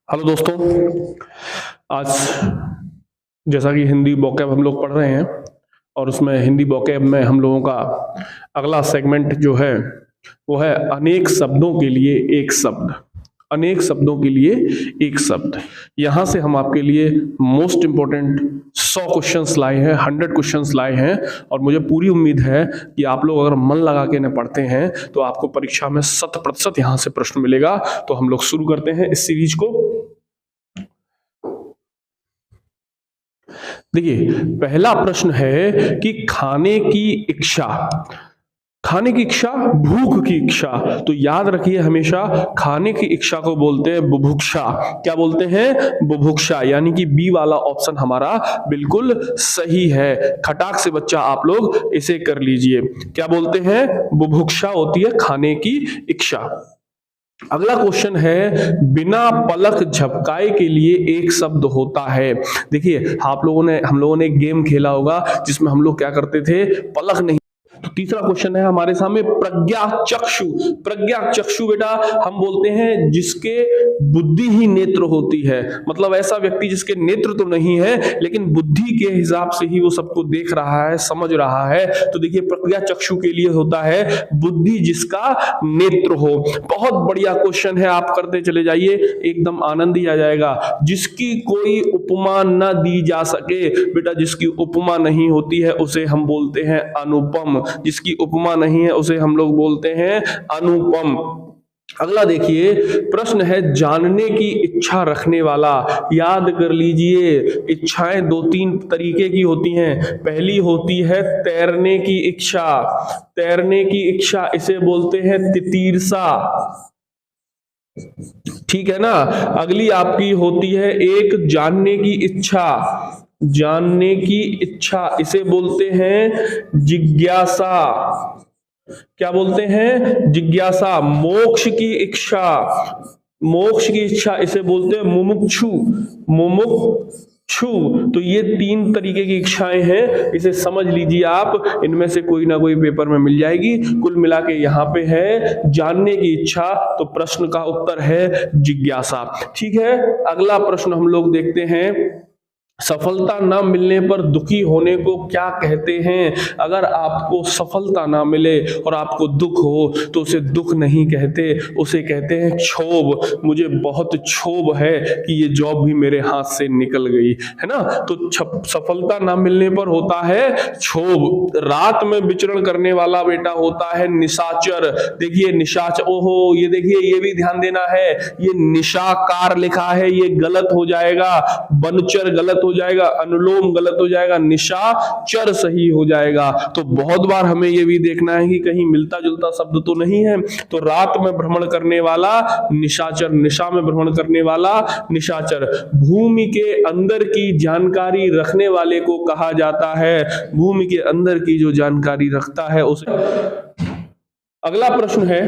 Hello दोस्तों। आज जैसा कि हिंदी वोकैब हम लोग पढ़ रहे हैं और उसमें हिंदी वोकैब में हम लोगों का अगला सेगमेंट जो है वो है अनेक शब्दों के लिए एक शब्द। अनेक शब्दों के लिए एक शब्द। यहाँ से हम आपके लिए मोस्ट इंपॉर्टेंट 100 क्वेश्चंस लाए हैं, 100 क्वेश्चंस लाए हैं और मुझे पूरी उम्मीद है कि आप लोग अगर मन लगा के इन्हें पढ़ते हैं तो आपको परीक्षा में 100% यहाँ से प्रश्न मिलेगा। तो हम लोग शुरू करते हैं इस सीरीज को। देखिए, पहला प्रश्न है कि खाने की इच्छा। खाने की इच्छा, भूख की इच्छा। तो याद रखिए हमेशा खाने की इच्छा को बोलते हैं बुभुक्षा। क्या बोलते हैं? बुभुक्षा। यानी कि बी वाला ऑप्शन हमारा बिल्कुल सही है। खटाक से बच्चा आप लोग इसे कर लीजिए। क्या बोलते हैं? बुभुक्षा होती है खाने की इच्छा। अगला क्वेश्चन है बिना पलक झपकाए के लिए एक शब्द होता है। देखिए हम लोगों ने एक गेम खेला होगा जिसमें हम लोग क्या करते थे, पलक नहीं। तो तीसरा क्वेश्चन है हमारे सामने प्रज्ञा चक्षु। प्रज्ञा चक्षु बेटा हम बोलते हैं जिसके बुद्धि ही नेत्र होती है। मतलब ऐसा व्यक्ति जिसके नेत्र तो नहीं है लेकिन बुद्धि के हिसाब से ही वो सबको देख रहा है, समझ रहा है। तो देखिए प्रज्ञा चक्षु के लिए होता है बुद्धि जिसका नेत्र हो। बहुत बढ़िया क्वेश्चन है, आप करते चले जाइए, एकदम आनंद ही आ जाएगा। जिसकी कोई उपमा न दी जा सके, बेटा जिसकी उपमा नहीं होती है उसे हम बोलते हैं अनुपम। जिसकी उपमा नहीं है उसे हम लोग बोलते हैं अनुपम। अगला देखिए प्रश्न है जानने की इच्छा रखने वाला। याद कर लीजिए इच्छाएं दो तीन तरीके की होती हैं। पहली होती है तैरने की इच्छा। तैरने की इच्छा इसे बोलते हैं तितीर्षा। ठीक है ना। अगली आपकी होती है एक जानने की इच्छा। जानने की इच्छा इसे बोलते हैं जिज्ञासा। क्या बोलते हैं? जिज्ञासा। मोक्ष की इच्छा। मोक्ष की इच्छा इसे बोलते हैं मुमुक्षु। मुमुक्षु। तो ये तीन तरीके की इच्छाएं हैं, इसे समझ लीजिए आप। इनमें से कोई ना कोई पेपर में मिल जाएगी। कुल मिला के यहाँ पे है जानने की इच्छा, तो प्रश्न का उत्तर है जिज्ञासा। ठीक है। अगला प्रश्न हम लोग देखते हैं सफलता ना मिलने पर दुखी होने को क्या कहते हैं। अगर आपको सफलता ना मिले और आपको दुख हो तो उसे दुख नहीं कहते, उसे कहते हैं क्षोभ। मुझे बहुत क्षोभ है कि ये जॉब भी मेरे हाथ से निकल गई, है ना। तो सफलता ना मिलने पर होता है क्षोभ। रात में विचरण करने वाला बेटा होता है निशाचर। देखिए निशाचर, ओहो ये देखिए ये भी ध्यान देना है, ये निशाकार लिखा है, ये गलत हो जाएगा। बनचर गलत हो जाएगा, अनुलोम गलत हो जाएगा, निशाचर सही हो जाएगा। तो बहुत बार हमें यह भी देखना है कि कहीं मिलता जुलता शब्द तो नहीं है। तो रात में भ्रमण करने वाला निशाचर, निशा में भ्रमण करने वाला निशाचर। भूमि के अंदर की जानकारी रखने वाले को कहा जाता है। भूमि के अंदर की जो जानकारी रखता है उसे। अगला प्रश्न है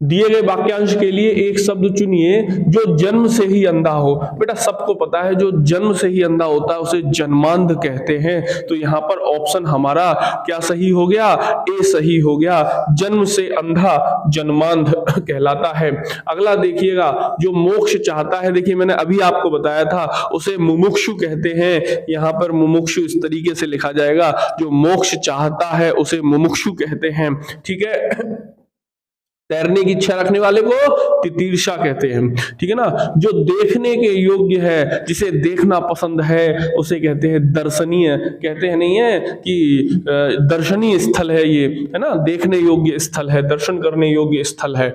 दिए गए वाक्यांश के लिए एक शब्द चुनिए जो जन्म से ही अंधा हो। बेटा सबको पता है जो जन्म से ही अंधा होता है उसे जन्मांध कहते हैं। तो यहां पर ऑप्शन हमारा क्या सही हो गया? ए सही हो गया। जन्म से अंधा जन्मांध कहलाता है। अगला देखिएगा जो मोक्ष चाहता है, देखिए मैंने अभी आपको बताया था उसे मुमुक्षु कहते हैं। यहां पर मुमुक्षु इस तरीके से लिखा जाएगा, जो मोक्ष चाहता है उसे मुमुक्षु कहते हैं। ठीक है। तैरने की इच्छा रखने वाले को तितीर्षा कहते हैं। ठीक है ना। जो देखने के योग्य है, जिसे देखना पसंद है उसे कहते हैं दर्शनीय। कहते हैं नहीं है कि दर्शनीय स्थल है ये, है ना, देखने योग्य स्थल है, दर्शन करने योग्य स्थल है।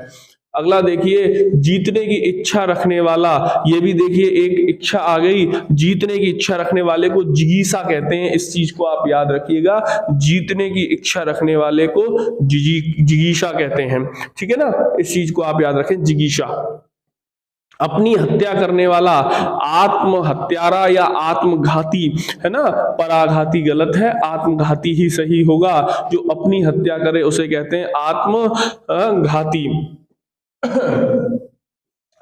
अगला देखिए जीतने की इच्छा रखने वाला। ये भी देखिए एक इच्छा आ गई, जीतने की इच्छा रखने वाले को जिगीसा कहते हैं। इस चीज को आप याद रखिएगा, जीतने की इच्छा रखने वाले को जिगीसा कहते हैं। ठीक है ना, इस चीज को आप याद रखें, जिगीसा। अपनी हत्या करने वाला आत्महत्यारा या आत्मघाती, है ना। पराघाती गलत है, आत्मघाती ही सही होगा। जो अपनी हत्या करे उसे कहते हैं आत्मघाती।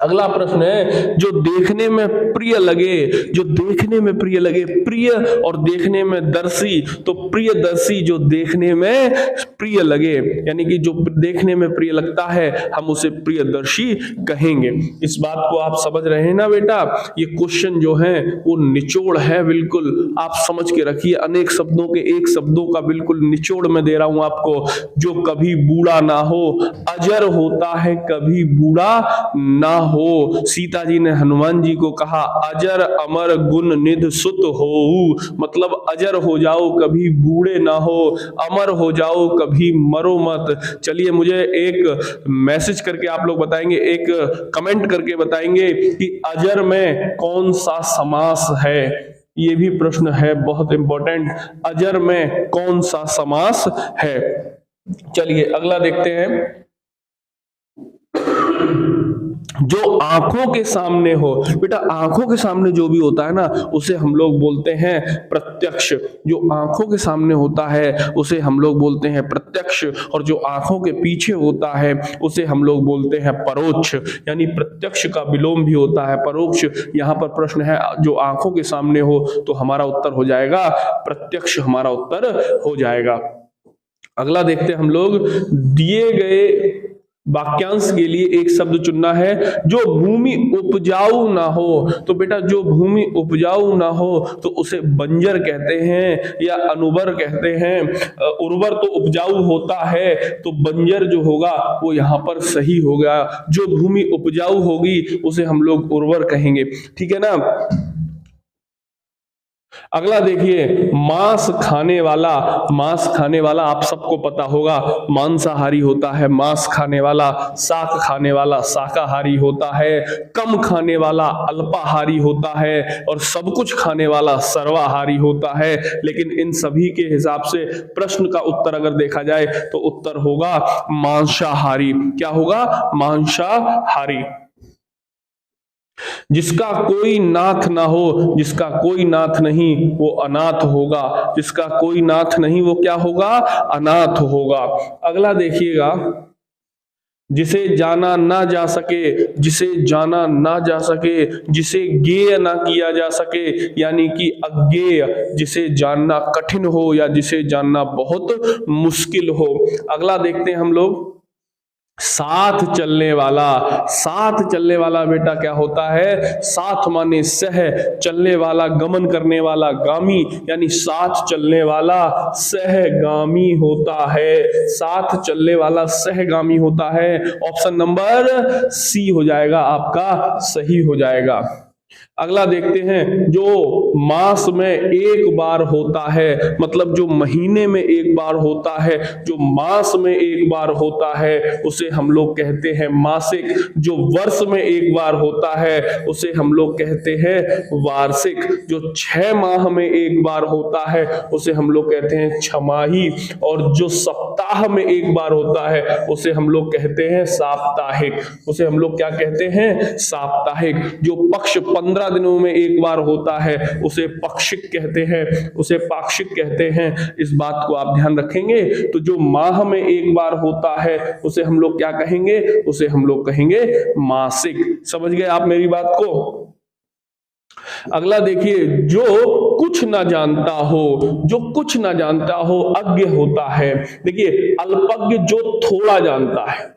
अगला प्रश्न है, जो देखने में प्रिय लगे, जो देखने में प्रिय लगे, प्रिय और देखने में दर्शी, तो प्रियदर्शी जो देखने में प्रिय लगे, यानी कि जो देखने में प्रिय लगता है हम उसे प्रियदर्शी कहेंगे। इस बात को आप समझ रहे हैं ना बेटा? ये क्वेश्चन जो है वो निचोड़ है, बिल्कुल आप समझ के रखिए। अनेक शब्दों के एक शब्दों का बिल्कुल निचोड़ में दे रहा हूं आपको। जो कभी बूढ़ा ना हो, अजर होता है कभी बूढ़ा ना हो। सीता जी ने हनुमान जी को कहा, अजर अमर गुण निध सुत होऊ, मतलब अजर हो जाओ कभी बूढ़े ना हो, अमर हो जाओ कभी मरो मत। चलिए मुझे एक मैसेज करके आप लोग बताएंगे, एक कमेंट करके बताएंगे कि अजर में कौन सा समास है। ये भी प्रश्न है बहुत इंपॉर्टेंट, अजर में कौन सा समास है। चलिए अगला देखते हैं। जो आंखों के सामने हो, बेटा आंखों के सामने जो भी होता है ना उसे हम लोग बोलते हैं प्रत्यक्ष। जो आंखों के सामने होता है उसे हम लोग बोलते हैं प्रत्यक्ष, और जो आंखों के पीछे होता है उसे हम लोग बोलते हैं परोक्ष। यानी प्रत्यक्ष का विलोम भी होता है परोक्ष। यहां पर प्रश्न है, जो आंखों के सामने हो, तो हमारा उत्तर हो जाएगा प्रत्यक्ष, हमारा उत्तर हो जाएगा। अगला देखते हैं हम लोग। दिए गए वाक्यांश के लिए एक शब्द चुनना है। जो भूमि उपजाऊ ना हो, तो बेटा जो भूमि उपजाऊ ना हो तो उसे बंजर कहते हैं या अनुबर कहते हैं। उर्वर तो उपजाऊ होता है, तो बंजर जो होगा वो यहां पर सही होगा। जो भूमि उपजाऊ होगी उसे हम लोग उर्वर कहेंगे, ठीक है ना। अगला देखिए, मांस खाने वाला। मांस खाने वाला आप सबको पता होगा, मांसाहारी होता है मांस खाने वाला, शाक खाने वाला शाकाहारी होता है, कम खाने वाला अल्पाहारी होता है, और सब कुछ खाने वाला सर्वाहारी होता है। लेकिन इन सभी के हिसाब से प्रश्न का उत्तर अगर देखा जाए तो उत्तर होगा मांसाहारी। क्या होगा? मांसाहारी। जिसका कोई नाथ ना हो, जिसका कोई नाथ नहीं वो अनाथ होगा। जिसका कोई नाथ नहीं वो क्या होगा? अनाथ होगा। अगला देखिएगा, जिसे जाना ना जा सके, जिसे जाना ना जा सके, जिसे ज्ञेय ना किया जा सके, यानी कि अज्ञेय, जिसे जानना कठिन हो या जिसे जानना बहुत मुश्किल हो। अगला देखते हैं हम लोग, साथ चलने वाला। साथ चलने वाला बेटा क्या होता है? साथ माने सह, चलने वाला गमन करने वाला, गामी, यानी साथ चलने वाला सहगामी होता है। साथ चलने वाला सहगामी होता है। ऑप्शन नंबर सी हो जाएगा आपका, सही हो जाएगा। अगला देखते हैं, जो मास में एक बार होता है, मतलब जो महीने में एक बार होता है, जो मास में एक बार होता है उसे हम लोग कहते हैं मासिक। जो वर्ष में एक बार होता है उसे हम लोग कहते हैं वार्षिक। जो 6 माह में एक बार होता है उसे हम लोग कहते हैं छमाही, और जो सप्ताह में एक बार होता है उसे हम लोग कहते हैं साप्ताहिक। उसे हम लोग क्या कहते हैं? साप्ताहिक। जो पक्ष 15 दिनों में एक बार होता है उसे पक्षिक कहते हैं, उसे पाक्षिक कहते हैं। इस बात को आप ध्यान रखेंगे। तो जो माह में एक बार होता है उसे हम लोग क्या कहेंगे? उसे हम लोग कहेंगे मासिक। समझ गए आप मेरी बात को? अगला देखिए, जो कुछ ना जानता हो, जो कुछ ना जानता हो अज्ञ होता है। देखिए, अल्पज्ञ जो थोड़ा जानता है,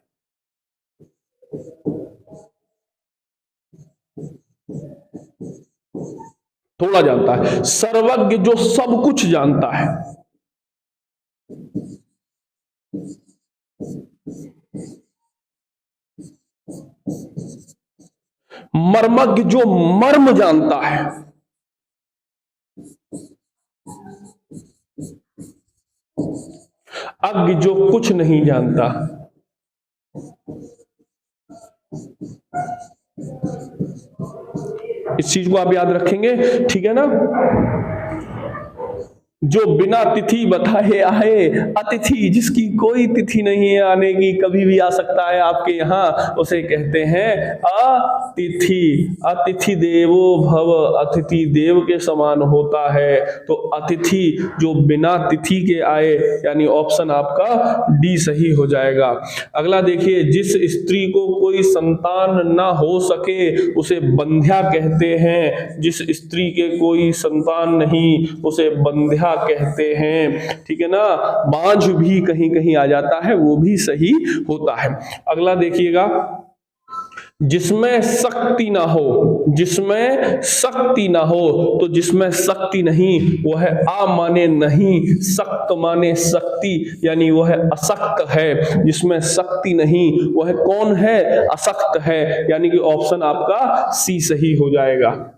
थोड़ा जानता है। सर्वज्ञ जो सब कुछ जानता है। मर्मज्ञ जो मर्म जानता है। अज्ञ जो कुछ नहीं जानता। इस चीज को आप याद रखेंगे, ठीक है ना। जो बिना तिथि बताए आए, अतिथि जिसकी कोई तिथि नहीं है आने की, कभी भी आ सकता है आपके यहाँ, उसे कहते हैं अतिथि। अतिथि देवो भव, अतिथि देव के समान होता है। तो अतिथि जो बिना तिथि के आए, यानी ऑप्शन आपका डी सही हो जाएगा। अगला देखिए, जिस स्त्री को कोई संतान ना हो सके उसे बंध्या कहते हैं। जिस स्त्री के कोई संतान नहीं उसे बंध्या कहते हैं, ठीक है ना। बांझ भी कहीं कहीं आ जाता है, वो भी सही होता है। अगला देखिएगा, जिसमें शक्ति ना हो, जिसमें शक्ति ना हो, तो जिसमें शक्ति नहीं वह है आ माने नहीं, शक्त माने शक्ति, यानी वह अशक्त है। जिसमें शक्ति नहीं वह कौन है? अशक्त है, यानी कि ऑप्शन आपका सी सही हो जाएगा।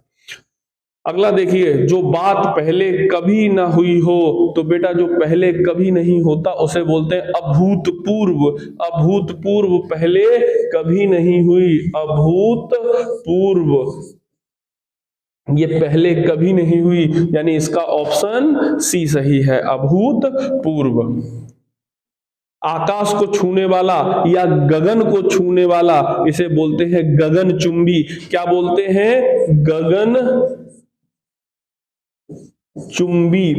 अगला देखिए, जो बात पहले कभी ना हुई हो, तो बेटा जो पहले कभी नहीं होता उसे बोलते हैं अभूतपूर्व। अभूतपूर्व पहले कभी नहीं हुई, अभूतपूर्व ये पहले कभी नहीं हुई, यानी इसका ऑप्शन सी सही है, अभूतपूर्व। आकाश को छूने वाला या गगन को छूने वाला, इसे बोलते हैं गगनचुंबी। क्या बोलते हैं? गगन चुंबी,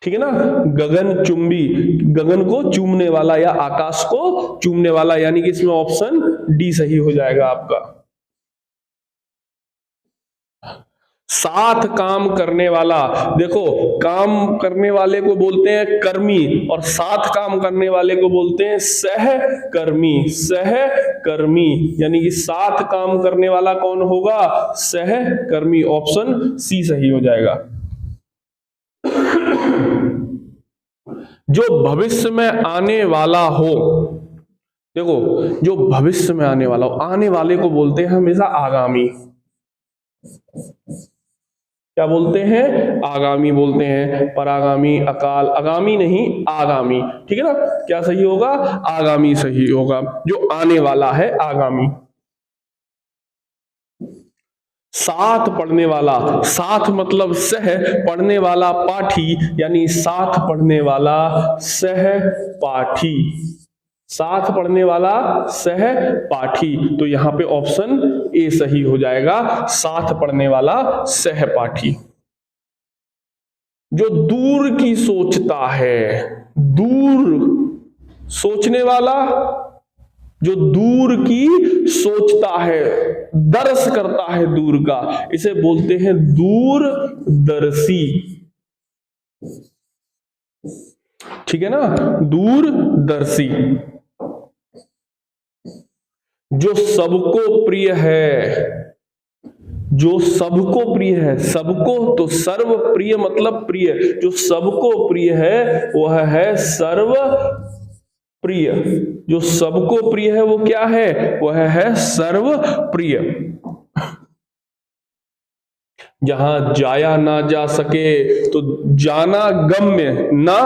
ठीक है ना। गगन चुंबी, गगन को चूमने वाला या आकाश को चूमने वाला, यानी कि इसमें ऑप्शन डी सही हो जाएगा आपका। साथ काम करने वाला, देखो काम करने वाले को बोलते हैं कर्मी और साथ काम करने वाले को बोलते हैं सहकर्मी। सहकर्मी यानी कि साथ काम करने वाला कौन होगा? सहकर्मी। ऑप्शन सी सही हो जाएगा। जो भविष्य में आने वाला हो, देखो जो भविष्य में आने वाला हो, आने वाले को बोलते हैं हमेशा आगामी। क्या बोलते हैं? आगामी बोलते हैं। परागामी, अकाल, आगामी नहीं आगामी, ठीक है ना। क्या सही होगा? आगामी सही होगा। जो आने वाला है आगामी। साथ पढ़ने वाला, साथ मतलब सह, पढ़ने वाला पाठी, यानी साथ पढ़ने वाला सहपाठी। साथ पढ़ने वाला सहपाठी, तो यहां पे ऑप्शन ए सही हो जाएगा, साथ पढ़ने वाला सहपाठी। जो दूर की सोचता है, दूर सोचने वाला, जो दूर की सोचता है, दर्श करता है दूर का, इसे बोलते हैं दूरदर्शी, ठीक है ना, दूरदर्शी। जो सबको प्रिय है, जो सबको प्रिय है, सबको तो सर्व प्रिय मतलब प्रिय, जो सबको प्रिय है वह है सर्व प्रिय। जो सबको प्रिय है वो क्या है? वह है सर्व प्रिय। जहां जाया ना जा सके, तो जाना गम्य, ना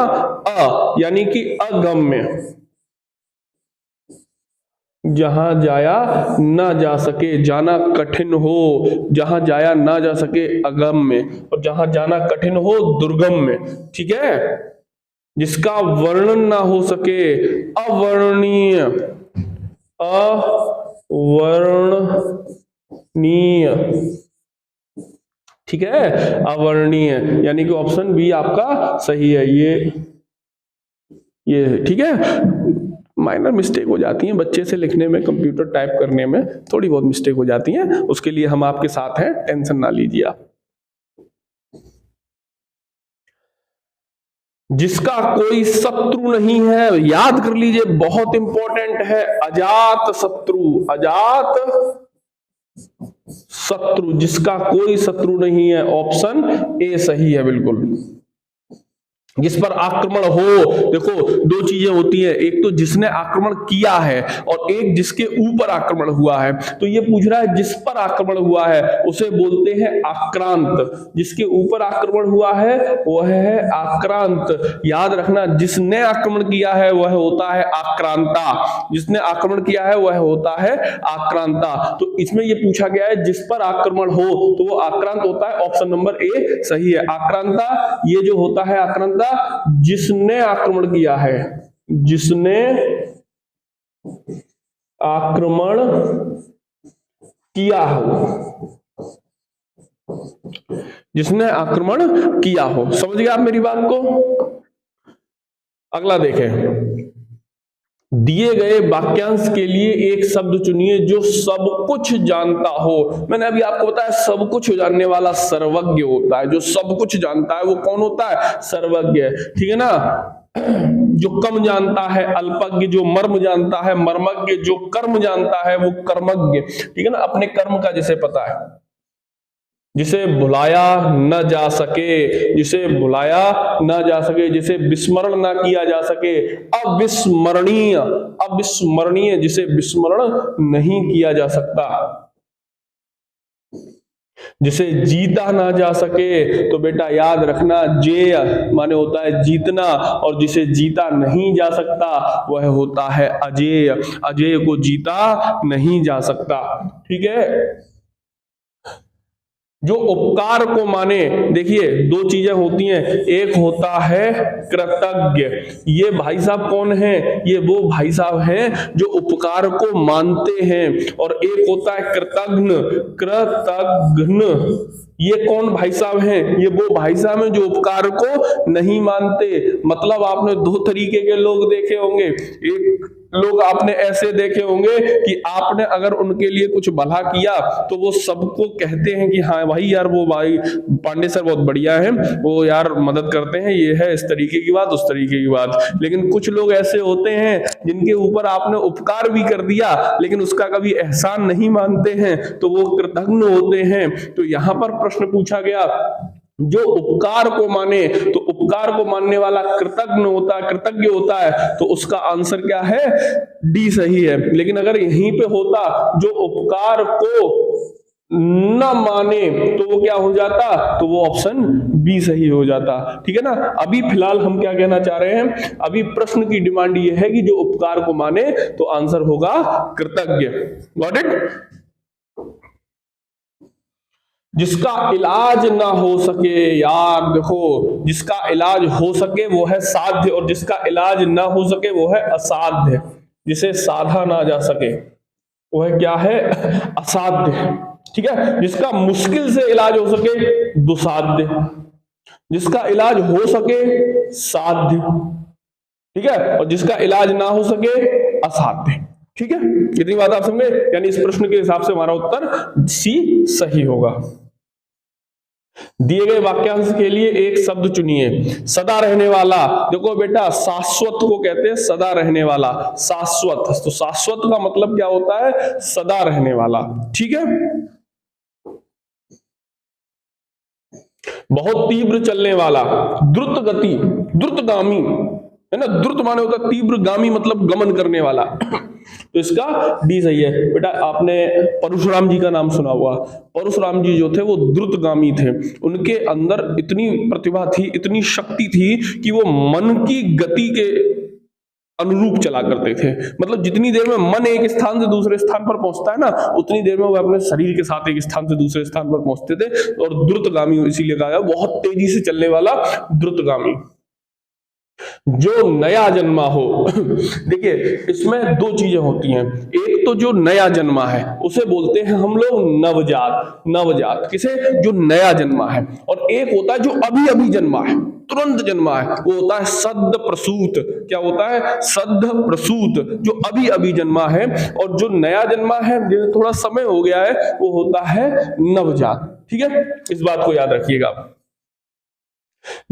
यानी कि अगम्य। जहां जाया ना जा सके, जाना कठिन हो, जहां जाया ना जा सके अगम्य, और जहां जाना कठिन हो दुर्गम्य, ठीक है। जिसका वर्णन ना हो सके अवर्णनीय, अवर्णनीय, ठीक है, अवर्णनीय, यानी कि ऑप्शन बी आपका सही है। ये ठीक है। माइनर मिस्टेक हो जाती है बच्चे से लिखने में, कंप्यूटर टाइप करने में थोड़ी बहुत मिस्टेक हो जाती है, उसके लिए हम आपके साथ हैं, टेंशन ना लीजिए आप। जिसका कोई शत्रु नहीं है, याद कर लीजिए, बहुत इंपॉर्टेंट है, अजात शत्रु। अजात शत्रु, जिसका कोई शत्रु नहीं है, ऑप्शन ए सही है बिल्कुल। जिस पर आक्रमण हो। देखो दो चीजें होती हैं, एक तो जिसने आक्रमण किया है और एक जिसके ऊपर आक्रमण हुआ है। तो ये पूछ रहा है जिस पर आक्रमण हुआ है उसे बोलते हैं आक्रांत, जिसके ऊपर आक्रमण हुआ है वह है आक्रांत। याद रखना, जिसने आक्रमण किया है वह होता है आक्रांता, जिसने आक्रमण किया है वह होता है आक्रांता। तो इसमें ये पूछा गया है जिस पर आक्रमण हो तो वो आक्रांत होता है। ऑप्शन नंबर ए सही है। आक्रांता ये जो होता है आक्रांता जिसने आक्रमण किया है, जिसने आक्रमण किया हो, जिसने आक्रमण किया हो। समझ गए आप मेरी बात को? अगला देखें, दिए गए वाक्यांश के लिए एक शब्द चुनिए जो सब कुछ जानता हो। मैंने अभी आपको बताया सब कुछ जानने वाला सर्वज्ञ होता है। जो सब कुछ जानता है वो कौन होता है? सर्वज्ञ। ठीक है ना। जो कम जानता है अल्पज्ञ, जो मर्म जानता है मर्मज्ञ, जो कर्म जानता है वो कर्मज्ञ। ठीक है ना। अपने कर्म का जिसे पता है, जिसे भुलाया न जा सके, जिसे भुलाया न जा सके, जिसे विस्मरण न किया जा सके, अविस्मरणीय, अविस्मरणीय जिसे विस्मरण नहीं किया जा सकता, जिसे जीता ना जा सके। तो बेटा याद रखना जेय माने होता है जीतना, और जिसे जीता नहीं जा सकता वह होता है अजेय। अजेय को जीता नहीं जा सकता। ठीक है। जो उपकार को माने, देखिए दो चीजें होती हैं, एक होता है कृतज्ञ। ये भाई साहब कौन है? ये वो भाई साहब हैं जो उपकार को मानते हैं। और एक होता है कृतघ्न। कृतघ्न ये कौन भाई साहब हैं? ये वो भाई साहब हैं जो उपकार को नहीं मानते। मतलब आपने दो तरीके के लोग देखे होंगे। एक लोग आपने ऐसे देखे होंगे कि आपने अगर उनके लिए कुछ भला किया तो वो सबको कहते हैं कि हाँ भाई यार वो भाई पांडे सर बहुत बढ़िया है, वो यार मदद करते हैं, ये है इस तरीके की बात उस तरीके की बात। लेकिन कुछ लोग ऐसे होते हैं जिनके ऊपर आपने उपकार भी कर दिया लेकिन उसका कभी एहसान नहीं मानते हैं, तो वो कृतघ्न होते हैं। तो यहां पर प्रश्न पूछा गया जो उपकार को माने, तो उपकार को मानने वाला कृतज्ञ होता है, कृतज्ञ होता है। तो उसका आंसर क्या है? डी सही है। लेकिन अगर यहीं पे होता जो उपकार को न माने तो वो क्या हो जाता? तो वो ऑप्शन बी सही हो जाता। ठीक है ना। अभी फिलहाल हम क्या कहना चाह रहे हैं, अभी प्रश्न की डिमांड ये है कि जो उपकार को माने तो आंसर होगा कृतज्ञ। Got it? जिसका इलाज ना हो सके, यार देखो जिसका इलाज हो सके वो है साध्य और जिसका इलाज ना हो सके वो है असाध्य। जिसे साधा ना जा सके वो है क्या है? असाध्य। ठीक है। जिसका मुश्किल से इलाज हो सके दुसाध्य, जिसका इलाज हो सके साध्य। ठीक है। और जिसका इलाज ना हो सके असाध्य। ठीक है। इतनी बात आप समझे? यानी इस प्रश्न के हिसाब से हमारा उत्तर सी सही होगा। दिए गए वाक्यांश के लिए एक शब्द चुनिए। सदा रहने वाला, देखो बेटा शाश्वत को कहते हैं सदा रहने वाला। शाश्वत, तो शाश्वत का मतलब क्या होता है? सदा रहने वाला। ठीक है। बहुत तीव्र चलने वाला, द्रुत गति, द्रुतगामी है ना। द्रुत माने होता है तीव्र, गामी मतलब गमन करने वाला। तो इसका डी सही है। बेटा आपने परशुराम जी का नाम सुना हुआ। परशुराम जी जो थे वो द्रुतगामी थे। उनके अंदर इतनी प्रतिभा थी, इतनी शक्ति थी कि वो मन की गति के अनुरूप चला करते थे। मतलब जितनी देर में मन एक स्थान से दूसरे स्थान पर पहुंचता है ना, उतनी देर में वो अपने शरीर के साथ एक स्थान से दूसरे स्थान पर पहुंचते थे। और द्रुतगामी इसीलिए कहा गया, बहुत तेजी से चलने वाला द्रुतगामी। जो नया जन्मा हो, देखिए इसमें दो चीजें होती हैं। एक तो जो नया जन्मा है उसे बोलते हैं हम लोग नवजात। नवजात किसे? जो नया जन्मा है। और एक होता है जो अभी अभी जन्मा है, तुरंत जन्मा है, वो होता है सद्य प्रसूत। क्या होता है? सद्य प्रसूत, जो अभी अभी जन्मा है। और जो नया जन्मा है, जिसे थोड़ा समय हो गया है, वो होता है नवजात। ठीक है। इस बात को याद रखिएगा।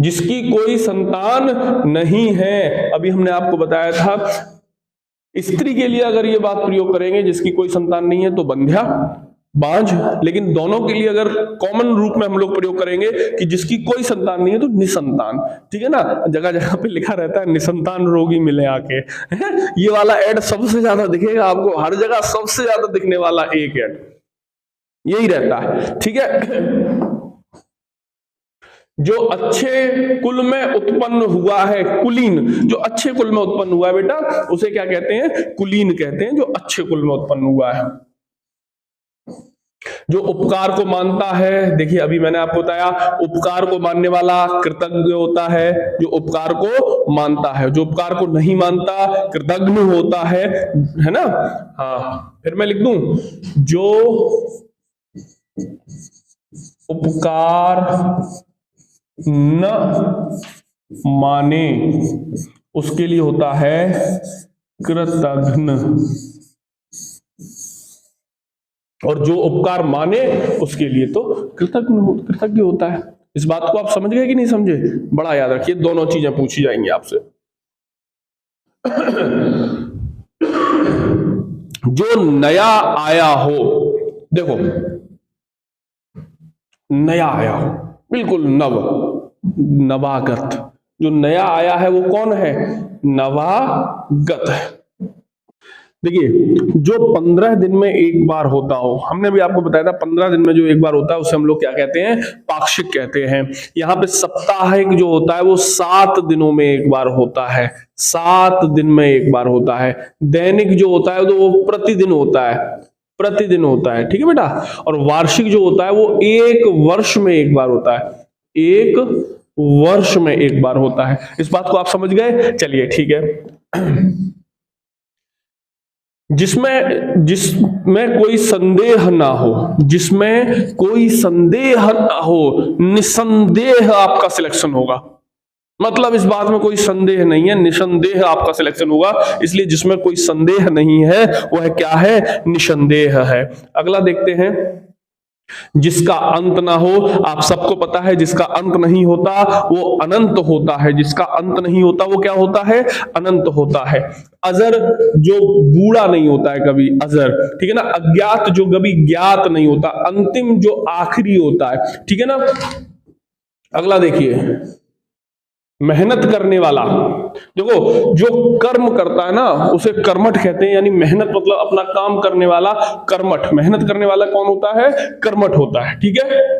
जिसकी कोई संतान नहीं है, अभी हमने आपको बताया था स्त्री के लिए अगर ये बात प्रयोग करेंगे जिसकी कोई संतान नहीं है तो बंध्या, बांझ। लेकिन दोनों के लिए अगर कॉमन रूप में हम लोग प्रयोग करेंगे कि जिसकी कोई संतान नहीं है तो निसंतान, ठीक है ना। जगह जगह पे लिखा रहता है निसंतान रोगी मिले आके। ये वाला ऐड सबसे ज्यादा दिखेगा आपको, हर जगह सबसे ज्यादा दिखने वाला एक ऐड यही रहता है, ठीक है। जो अच्छे कुल में उत्पन्न हुआ है, कुलीन, जो अच्छे कुल में उत्पन्न हुआ है बेटा, उसे क्या कहते हैं? कुलीन कहते हैं, जो अच्छे कुल में उत्पन्न हुआ है। जो उपकार को मानता है, देखिए अभी मैंने आपको बताया, उपकार को मानने वाला कृतज्ञ होता है, जो उपकार को मानता है। जो उपकार को नहीं मानता कृतज्ञ होता है ना। हाँ, फिर मैं लिख दूं, जो उपकार न माने उसके लिए होता है कृतघ्न, और जो उपकार माने उसके लिए तो कृतज्ञ होता है। इस बात को आप समझ गए कि नहीं समझे? बड़ा याद रखिए, दोनों चीजें पूछी जाएंगी आपसे। जो नया आया हो, देखो नया आया हो, बिल्कुल नवागत, जो नया आया है वो कौन है? नवागत है। देखिए, जो 15 दिन में एक बार होता हो, हमने भी आपको बताया था 15 दिन में जो एक बार होता है उसे हम लोग क्या कहते हैं? पाक्षिक कहते हैं। यहाँ पे साप्ताहिक जो होता है वो 7 दिनों में एक बार होता है, 7 दिन में एक बार होता है। दैनिक जो होता है तो वो प्रतिदिन होता है, प्रतिदिन होता है, ठीक है बेटा। और वार्षिक जो होता है वो 1 वर्ष में एक बार होता है, 1 वर्ष में एक बार होता है। इस बात को आप समझ गए? चलिए ठीक है। जिसमें कोई संदेह ना हो, जिसमें कोई संदेह ना हो, निसंदेह आपका सिलेक्शन होगा। मतलब इस बात में कोई संदेह नहीं है, निसंदेह आपका सिलेक्शन होगा। इसलिए जिसमें कोई संदेह नहीं है वह क्या है? निसंदेह है। अगला देखते हैं, जिसका अंत ना हो। आप सबको पता है जिसका अंत नहीं होता वो अनंत होता है, जिसका अंत नहीं होता वो क्या होता है? अनंत होता है। अजर जो बूढ़ा नहीं होता है कभी, अजर, ठीक है ना। अज्ञात जो कभी ज्ञात नहीं होता, अंतिम जो आखिरी होता है, ठीक है ना। अगला देखिए, मेहनत करने वाला। देखो, जो कर्म करता है ना उसे कर्मठ कहते हैं, यानी मेहनत मतलब अपना काम करने वाला कर्मठ। मेहनत करने वाला कौन होता है? कर्मठ होता है, ठीक है।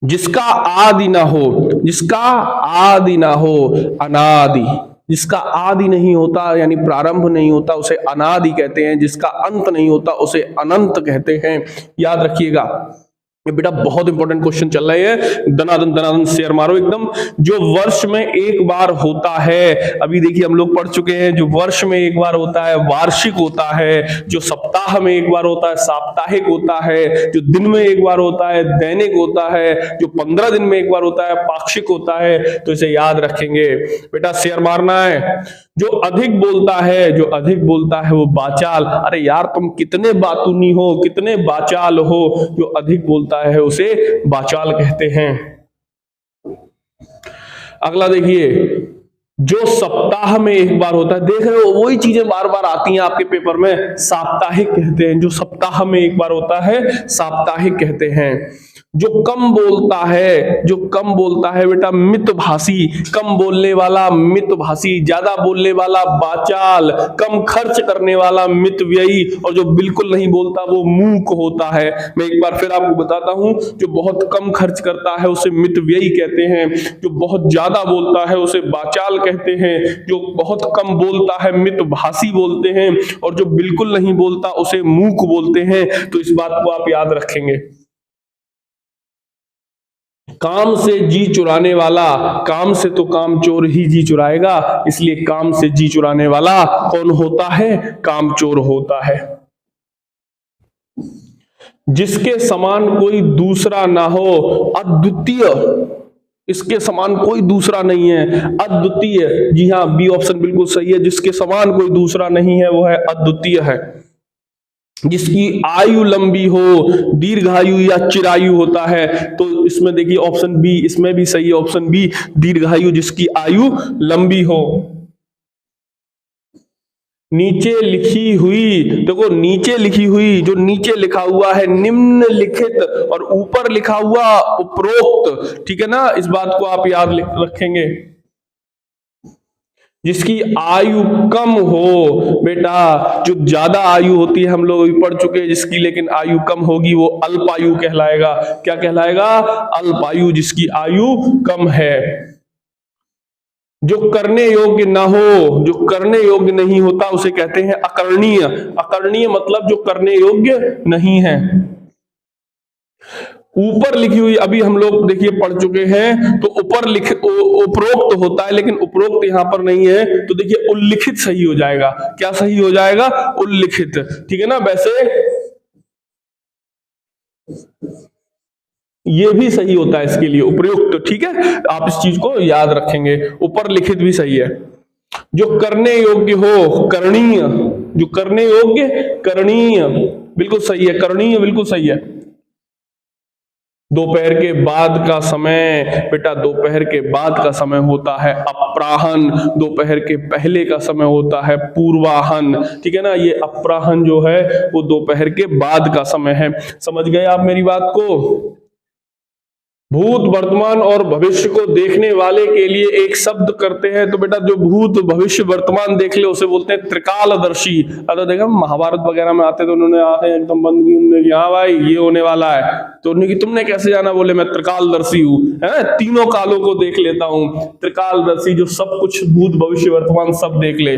जिसका आदि ना हो, जिसका आदि ना हो, अनादि। जिसका आदि नहीं होता यानी प्रारंभ नहीं होता उसे अनादि कहते हैं, जिसका अंत नहीं होता उसे अनंत कहते हैं। याद रखिएगा, ये बेटा बहुत इंपॉर्टेंट क्वेश्चन चल रहा है, दनादन शेयर मारो एकदम। जो वर्ष में एक बार होता है, अभी देखिए हम लोग पढ़ चुके हैं, जो वर्ष में एक बार होता है वार्षिक होता है, जो सप्ताह में एक बार होता है साप्ताहिक होता है, जो दिन में एक बार होता है दैनिक होता है, जो 15 दिन में एक बार होता है पाक्षिक होता है। तो इसे याद रखेंगे बेटा, शेयर मारना है। जो अधिक बोलता है, जो अधिक बोलता है वो बाचाल। अरे यार तुम कितने बातूनी हो, कितने बाचाल हो। जो अधिक बोलता है उसे बाचाल कहते हैं। अगला देखिए, जो सप्ताह में एक बार होता है, देख रहे हो वही चीजें बार बार आती हैं आपके पेपर में, साप्ताहिक कहते हैं। जो सप्ताह में एक बार होता है साप्ताहिक कहते हैं। जो कम बोलता है, जो कम बोलता है बेटा मितभाषी। कम बोलने वाला मितभाषी, ज्यादा बोलने वाला बाचाल, कम खर्च करने वाला मितव्ययी, और जो बिल्कुल नहीं बोलता वो मूक होता है। मैं एक बार फिर आपको बताता हूं, जो बहुत कम खर्च करता है उसे मितव्ययी कहते हैं, जो बहुत ज्यादा बोलता है उसे बाचाल कहते हैं, जो बहुत कम बोलता है मितभाषी बोलते हैं, और जो बिल्कुल नहीं बोलता उसे मूक बोलते हैं। तो इस बात को आप याद रखेंगे। काम से जी चुराने वाला, काम से तो काम चोर ही जी चुराएगा, इसलिए काम से जी चुराने वाला कौन होता है? काम चोर होता है। जिसके समान कोई दूसरा ना हो, अद्वितीय, इसके समान कोई दूसरा नहीं है, अद्वितीय। जी हाँ, बी ऑप्शन बिल्कुल सही है, जिसके समान कोई दूसरा नहीं है वो है अद्वितीय है। जिसकी आयु लंबी हो, दीर्घायु या चिरायु होता है, तो इसमें देखिए ऑप्शन बी, इसमें भी सही है ऑप्शन बी, दीर्घायु, जिसकी आयु लंबी हो। नीचे लिखी हुई, देखो नीचे लिखी हुई, जो नीचे लिखा हुआ है निम्नलिखित और ऊपर लिखा हुआ उपरोक्त, ठीक है ना, इस बात को आप याद रखेंगे। जिसकी आयु कम हो, बेटा जो ज्यादा आयु होती है हम लोग अभी पढ़ चुके हैं, जिसकी लेकिन आयु कम होगी वो अल्पायु कहलाएगा। क्या कहलाएगा? अल्पायु, जिसकी आयु कम है। जो करने योग्य ना हो, जो करने योग्य नहीं होता, उसे कहते हैं अकरणीय। अकरणीय मतलब जो करने योग्य नहीं है। ऊपर लिखी हुई अभी हम लोग देखिए पढ़ चुके हैं, तो ऊपर उपरोक्त होता है, लेकिन उपरोक्त यहां पर नहीं है, तो देखिए उल्लिखित सही हो जाएगा। क्या सही हो जाएगा? उल्लिखित, ठीक है ना। वैसे ये भी सही होता है इसके लिए, उपयुक्त, ठीक है, आप इस चीज को याद रखेंगे। ऊपर लिखित भी सही है। जो करने योग्य हो, करणीय, जो करने योग्य, करणीय, बिल्कुल सही है, करणीय बिल्कुल सही है। दोपहर के बाद का समय, बेटा दोपहर के बाद का समय होता है अपराहन, दोपहर के पहले का समय होता है पूर्वाहन, ठीक है ना। ये अपराहन जो है वो दोपहर के बाद का समय है। समझ गए आप मेरी बात को? भूत, वर्तमान और भविष्य को देखने वाले के लिए एक शब्द करते हैं, तो बेटा जो भूत, भविष्य, वर्तमान देख ले उसे बोलते हैं त्रिकालदर्शी। अगर देखा महाभारत वगैरह में आते तो उन्होंने आंखें एकदम बंद की, उन्होंने कि हाँ भाई ये होने वाला है, तो उन्होंने कि तुमने कैसे जाना? बोले मैं त्रिकालदर्शी हूँ, है, तीनों कालों को देख लेता हूँ। त्रिकालदर्शी जो सब कुछ भूत, भविष्य, वर्तमान सब देख ले।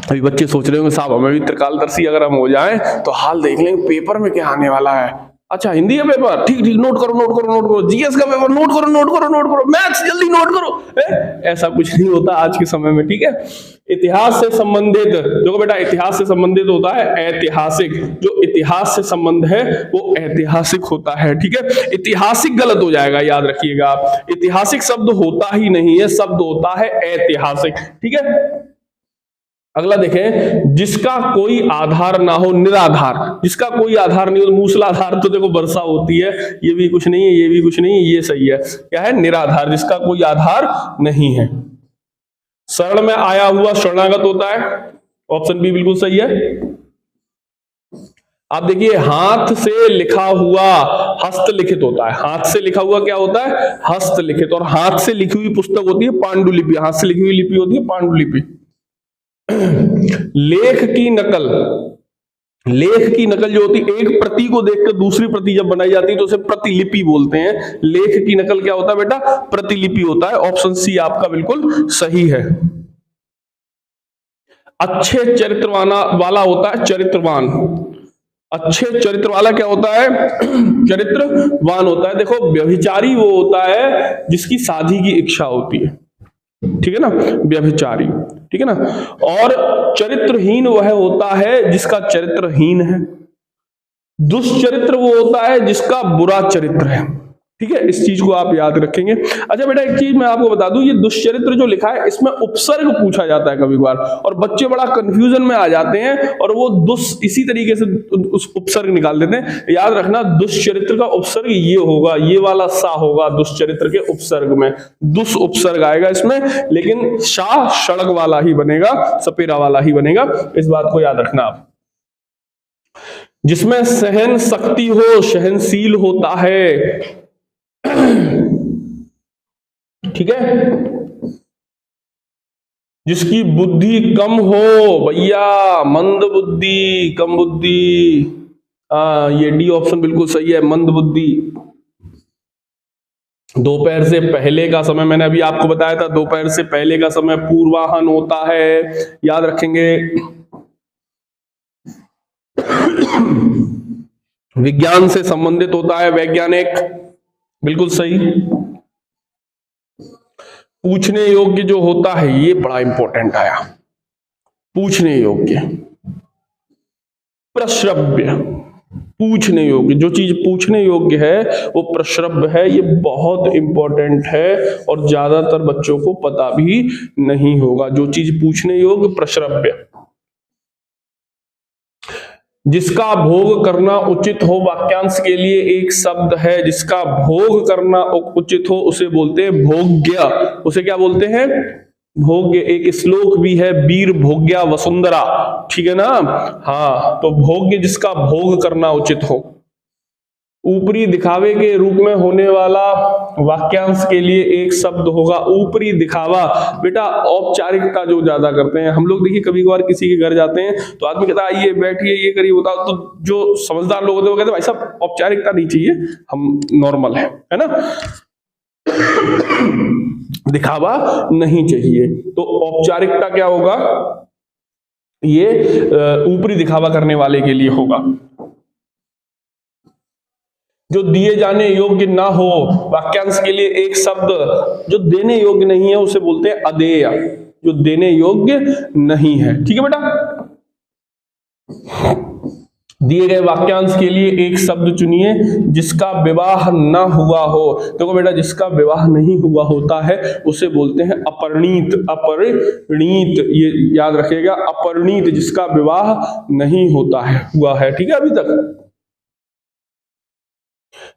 अभी बच्चे सोच रहे होंगे साहब हमें भी त्रिकालदर्शी अगर हम हो जाएं तो हाल देख लेंगे, पेपर में क्या आने वाला है। अच्छा हिंदी का पेपर, ठीक ठीक, नोट करो नोट करो नोट करो। जीएस का पेपर, नोट करो नोट करो नोट करो। मैथ्स जल्दी नोट करो। ऐसा कुछ नहीं होता आज के समय में, ठीक है। इतिहास से संबंधित, देखो बेटा इतिहास से संबंधित होता है ऐतिहासिक, जो इतिहास से संबंध है वो ऐतिहासिक होता है, ठीक है। ऐतिहासिक गलत हो जाएगा, याद रखिएगा आप। ऐतिहासिक शब्द होता ही नहीं है, शब्द होता है ऐतिहासिक, ठीक है। अगला देखें, जिसका कोई आधार ना हो, निराधार, जिसका कोई आधार नहीं हो। मूसलाधार तो देखो वर्षा होती है, ये भी कुछ नहीं है, ये भी कुछ नहीं है, ये सही है। क्या है? निराधार, जिसका कोई आधार नहीं है। शरण में आया हुआ शरणागत होता है, ऑप्शन बी बिल्कुल सही है। आप देखिए हाथ से लिखा हुआ हस्तलिखित होता है। हाथ से लिखा हुआ क्या होता है? हस्तलिखित। और हाथ से लिखी हुई पुस्तक होती है पांडुलिपि। हाथ से लिखी हुई लिपि होती है पांडुलिपि। लेख की नकल, लेख की नकल जो होती है, एक प्रति को देखकर दूसरी प्रति जब बनाई जाती है तो उसे प्रतिलिपि बोलते हैं। लेख की नकल क्या होता है बेटा? प्रतिलिपि होता है। ऑप्शन सी आपका बिल्कुल सही है। अच्छे चरित्र वाला होता है चरित्रवान। अच्छे चरित्र वाला क्या होता है? चरित्रवान होता है। देखो व्यभिचारी वो होता है जिसकी शादी की इच्छा होती है, ठीक है ना, व्यभिचारी, ठीक है ना। और चरित्रहीन वह होता है जिसका चरित्रहीन है। दुष्चरित्र वो होता है जिसका बुरा चरित्र है, ठीक है। इस चीज को आप याद रखेंगे। अच्छा बेटा एक चीज मैं आपको बता दूं, ये दुष्चरित्र जो लिखा है इसमें उपसर्ग पूछा जाता है कभी बार, और बच्चे बड़ा कंफ्यूजन में आ जाते हैं और वो इसी तरीके से उस उपसर्ग निकाल देते हैं। याद रखना दुष्चरित्र का उपसर्ग ये होगा, ये वाला सा होगा दुष्चरित्र के उपसर्ग में। दुष् उपसर्ग आएगा इसमें, लेकिन शाह सड़क वाला ही बनेगा, सपेरा वाला ही बनेगा। इस बात को याद रखना आप। जिसमें सहन शक्ति हो, सहनशील होता है, ठीक है। जिसकी बुद्धि कम हो, भैया मंद बुद्धि, कम बुद्धि, ये डी ऑप्शन बिल्कुल सही है, मंद बुद्धि। दोपहर से पहले का समय, मैंने अभी आपको बताया था दोपहर से पहले का समय पूर्वाहन होता है, याद रखेंगे। विज्ञान से संबंधित होता है वैज्ञानिक, बिल्कुल सही। पूछने योग्य जो होता है, ये बड़ा इंपॉर्टेंट आया, पूछने योग्य, प्रश्रव्य। पूछने योग्य, जो चीज पूछने योग्य है वो प्रश्रव्य है। ये बहुत इंपॉर्टेंट है और ज्यादातर बच्चों को पता भी नहीं होगा। जो चीज पूछने योग्य, प्रश्रव्य। जिसका भोग करना उचित हो, वाक्यांश के लिए एक शब्द है, जिसका भोग करना उचित हो उसे बोलते हैं भोग्य। उसे क्या बोलते हैं? भोग्य एक श्लोक भी है, वीर भोग्या वसुंधरा, ठीक है ना। हाँ, तो भोग्य जिसका भोग करना उचित हो। ऊपरी दिखावे के रूप में होने वाला वाक्यांश के लिए एक शब्द होगा ऊपरी दिखावा। बेटा औपचारिकता जो ज्यादा करते हैं हम लोग, देखिए कभी कभार किसी के घर जाते हैं तो आदमी कहता है आइए बैठिए ये करिए बताओ, तो जो समझदार लोग होते हैं वो कहते हैं भाई साहब औपचारिकता नहीं चाहिए, हम नॉर्मल है ना, दिखावा नहीं चाहिए। तो औपचारिकता क्या होगा, ये ऊपरी दिखावा करने वाले के लिए होगा। जो दिए जाने योग्य ना हो, वाक्यांश के लिए एक शब्द जो देने योग्य नहीं है उसे बोलते हैं अदेय, जो देने योग्य नहीं है, ठीक है बेटा। दिए गए वाक्यांश के लिए एक शब्द चुनिए जिसका विवाह ना हुआ हो। देखो बेटा जिसका विवाह नहीं हुआ होता है उसे बोलते हैं अपरिणीत। अपरिणीत ये याद रखिएगा, अपरिणीत जिसका विवाह नहीं होता है हुआ है, ठीक है अभी तक।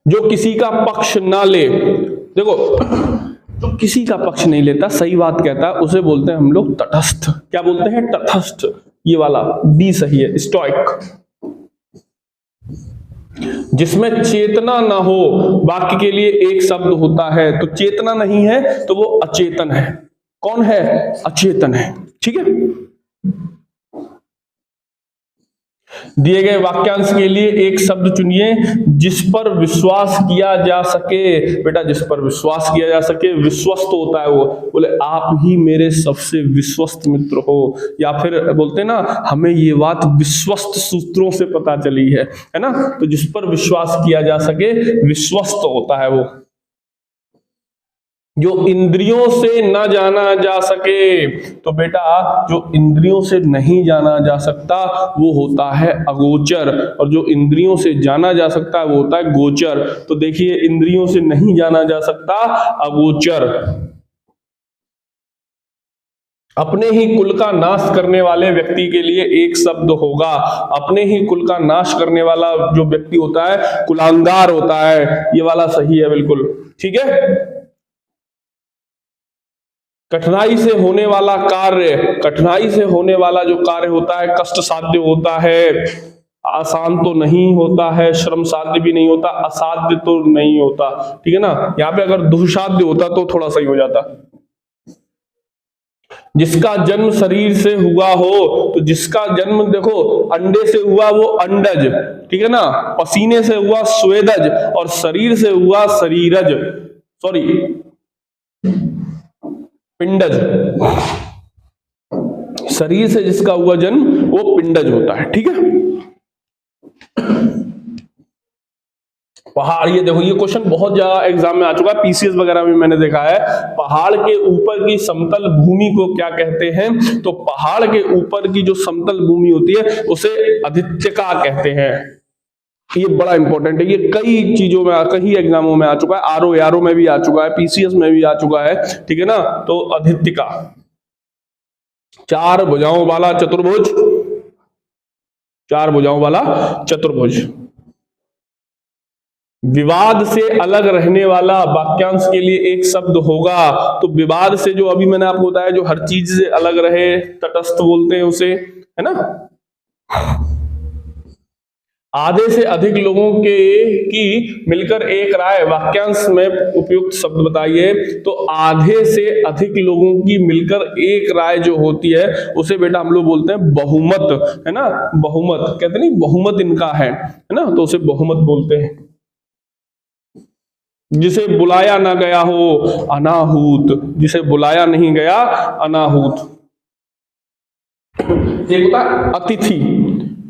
जो किसी का पक्ष ना ले, देखो जो किसी का पक्ष नहीं लेता, सही बात कहता है, उसे बोलते हैं हम लोग तटस्थ। क्या बोलते हैं, तटस्थ। ये वाला डी सही है, स्टोइक। जिसमें चेतना ना हो, वाक्य के लिए एक शब्द होता है, तो चेतना नहीं है तो वो अचेतन है। कौन है, अचेतन है, ठीक है। दिए गए वाक्यांश के लिए एक शब्द चुनिए जिस पर विश्वास किया जा सके। बेटा जिस पर विश्वास किया जा सके, विश्वस्त होता है वो, बोले आप ही मेरे सबसे विश्वस्त मित्र हो, या फिर बोलते हैं ना हमें ये बात विश्वस्त सूत्रों से पता चली है ना। तो जिस पर विश्वास किया जा सके विश्वस्त होता है वो। जो इंद्रियों से न जाना जा सके, तो बेटा जो इंद्रियों से नहीं जाना जा सकता वो होता है अगोचर, और जो इंद्रियों से जाना जा सकता है वो होता है गोचर। तो देखिए इंद्रियों से नहीं जाना जा सकता अगोचर। अपने ही कुल का नाश करने वाले व्यक्ति के लिए एक शब्द होगा। अपने ही कुल का नाश करने वाला जो व्यक्ति होता है कुलांगार होता है, ये वाला सही है बिल्कुल, ठीक है। कठिनाई से होने वाला कार्य, कठिनाई से होने वाला जो कार्य होता है कष्ट साध्य होता है, आसान तो नहीं होता है, श्रम साध्य भी नहीं होता, असाध्य तो नहीं होता, ठीक है ना। यहाँ पे अगर दुष्साध्य होता तो थोड़ा सही हो जाता। जिसका जन्म शरीर से हुआ हो, तो जिसका जन्म देखो अंडे से हुआ वो अंडज, ठीक है ना, पसीने से हुआ स्वेदज, और शरीर से हुआ शरीरज, सॉरी पिंडज। शरीर से जिसका हुआ जन्म वो पिंडज होता है, ठीक है। पहाड़, ये देखो ये क्वेश्चन बहुत ज्यादा एग्जाम में आ चुका है, पीसीएस वगैरह में मैंने देखा है। पहाड़ के ऊपर की समतल भूमि को क्या कहते हैं, तो पहाड़ के ऊपर की जो समतल भूमि होती है उसे अधित्यका कहते हैं। ये बड़ा इंपॉर्टेंट है, ये कई चीजों में, कई एग्जामों में आ चुका है, आरओ में भी आ चुका है, पीसीएस में भी आ चुका है, ठीक है ना। तो अधित्यका, चार भुजाओं वाला चतुर्भुज, चार भुजाओं वाला चतुर्भुज। विवाद से अलग रहने वाला, वाक्यांश के लिए एक शब्द होगा। तो विवाद से जो अभी मैंने आपको बताया, जो हर चीज से अलग रहे, तटस्थ बोलते हैं उसे, है ना। आधे से अधिक लोगों की मिलकर एक राय, वाक्यांश में उपयुक्त शब्द बताइए। तो आधे से अधिक लोगों की मिलकर एक राय जो होती है उसे बेटा हम लोग बोलते हैं बहुमत, है ना। बहुमत कहते नहीं, बहुमत इनका है ना, तो उसे बहुमत बोलते हैं। जिसे बुलाया ना गया हो, अनाहूत, जिसे बुलाया नहीं गया अनाहूत। एक होता है अतिथि,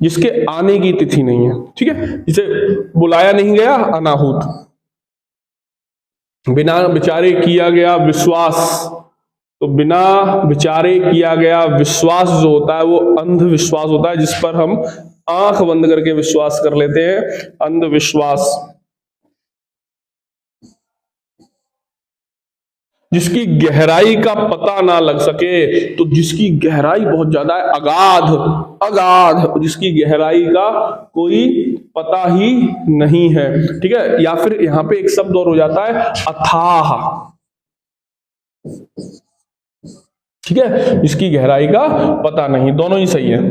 जिसके आने की तिथि नहीं है, ठीक है, जिसे बुलाया नहीं गया अनाहूत। बिना विचारे किया गया विश्वास, तो बिना विचारे किया गया विश्वास जो होता है वो अंधविश्वास होता है, जिस पर हम आंख बंद करके विश्वास कर लेते हैं, अंधविश्वास। जिसकी गहराई का पता ना लग सके, तो जिसकी गहराई बहुत ज्यादा है, अगाध, अगाध, जिसकी गहराई का कोई पता ही नहीं है, ठीक है। या फिर यहां पे एक शब्द और हो जाता है अथाह। ठीक है, इसकी गहराई का पता नहीं, दोनों ही सही है।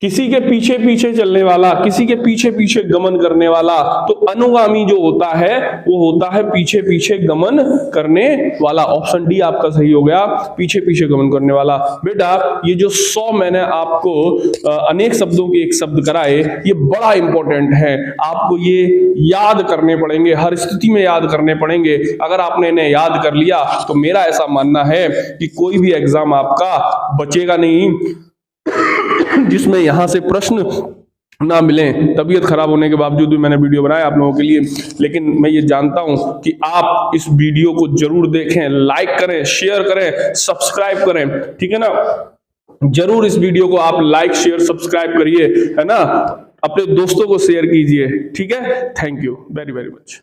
किसी के पीछे पीछे चलने वाला, किसी के पीछे पीछे गमन करने वाला, तो अनुगामी जो होता है वो होता है पीछे पीछे गमन करने वाला। ऑप्शन डी आपका सही हो गया, पीछे पीछे गमन करने वाला। बेटा ये जो 100 मैंने आपको अनेक शब्दों के एक शब्द कराए, ये बड़ा इंपॉर्टेंट है, आपको ये याद करने पड़ेंगे, हर स्थिति में याद करने पड़ेंगे। अगर आपने इन्हें याद कर लिया तो मेरा ऐसा मानना है कि कोई भी एग्जाम आपका बचेगा नहीं जिसमें यहां से प्रश्न ना मिले। तबीयत खराब होने के बावजूद भी मैंने वीडियो बनाया आप लोगों के लिए, लेकिन मैं ये जानता हूं कि आप इस वीडियो को जरूर देखें, लाइक करें, शेयर करें, सब्सक्राइब करें, ठीक है ना। जरूर इस वीडियो को आप लाइक शेयर सब्सक्राइब करिए, है ना, अपने दोस्तों को शेयर कीजिए, ठीक है। Thank you very very much.